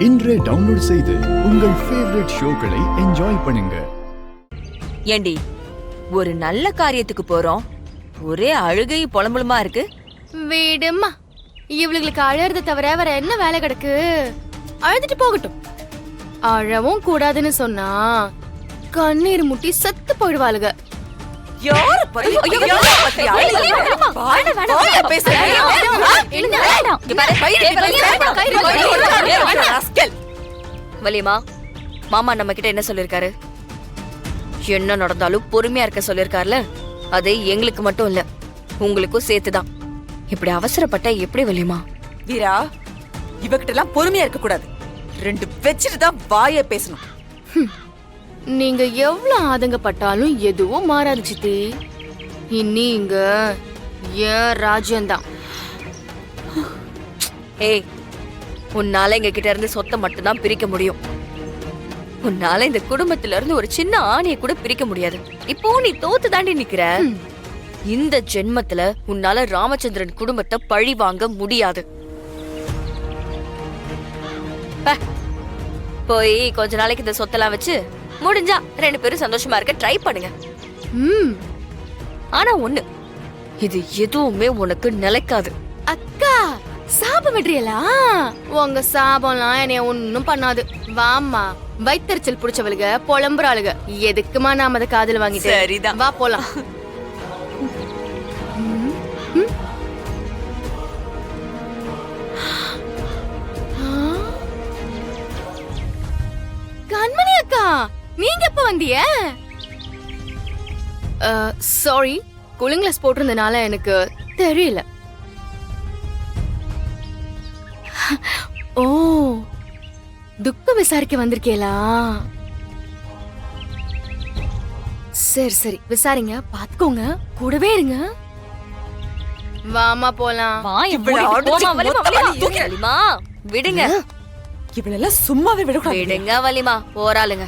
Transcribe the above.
இன்றே டவுன்லோட் செய்து உங்கள் ஃபேவரட் ஷோக்களை என்ஜாய் பண்ணுங்க. ஏண்டி, ஒரு நல்ல காரியத்துக்கு போறோம், ஒரே அழுகை புலம்பலுமா இருக்கு. வீடுமா, இவளுங்களுக்கு அழறத தவிர வேற என்ன வேலை கிடக்கு? அழுதுட்டு போகட்டும். அழவும் கூடாதுன்னு சொன்னா கண்ணீர் முட்டி செத்து போயிடுவாளுங்க. வலியம்மா, மாமா நம்ம கிட்ட என்ன சொல்லிருக்காரு? என்ன நடந்தாலும் பொறுமையா இருக்க சொல்லிருக்காருல. அது எங்களுக்கு மட்டும் இல்ல, உங்களுக்கும் சேர்த்துதான். இப்படி அவசரப்பட்ட எப்படி வலியம்மா? வீரா, இவகிட்ட எல்லாம் பொறுமையா இருக்க கூடாது. ரெண்டு வச்சுட்டு தான் வாய பேசணும். நீங்க எவ்வளவு ஆதங்கப்பட்டாலும் எதுவும் மாறாது சித்தி. நீங்க ஏன் ராஜ்யம்தான். ஏய், உன்னால எங்க கிட்ட இருந்து சொத்தை மட்டும்தான் பிரிக்க முடியும். உன்னால இந்த குடும்பத்துல இருந்து ஒரு சின்ன ஆணைய கூட பிரிக்க முடியாது. இப்போ நீ தோத்து தாண்டி நிக்கிற. இந்த ஜென்மத்துல உன்னால ராமச்சந்திரன் குடும்பத்தை பழி வாங்க முடியாது. போய் கொஞ்ச நாளைக்கு இந்த சொத்தெல்லாம் வச்சு முடிஞ்சா 2 பேரும் சந்தோஷமா இருக்க ட்ரை பண்ணுங்க. ஆனா ஒண்ணு, இது எதுவுமே உனக்கு நிலைக்காது. அக்கா, சாபம் விடுறீங்களா? உங்க சாபம்லாம் என்னைய ஒண்ணும் பண்ணாது. வாம்மா, வயித்தறிச்சல் புடிச்சவளுக புலம்புறாளுக. எதுக்குமா நாம அதை காதுல வாங்கிட்டு? சரிதான், வா போலாம். கண்மணி அக்கா, நீங்க எப்ப வந்தீங்க? சாரி, கூலிங் கிளாஸ் போட்டிருந்தனால எனக்கு தெரியல. ஓ, துக்க விசாரிக்க வந்திருக்கேளா? சரி சரி, விசாரிங்க, பாத்துக்கோங்க, கூடவே இருங்க. வாமா போலாம். வலிமா, விடுங்க. இவளெல்லாம் சும்மாவே விடக்கூடாது. விடுங்க வலிமா, போறாளுங்க.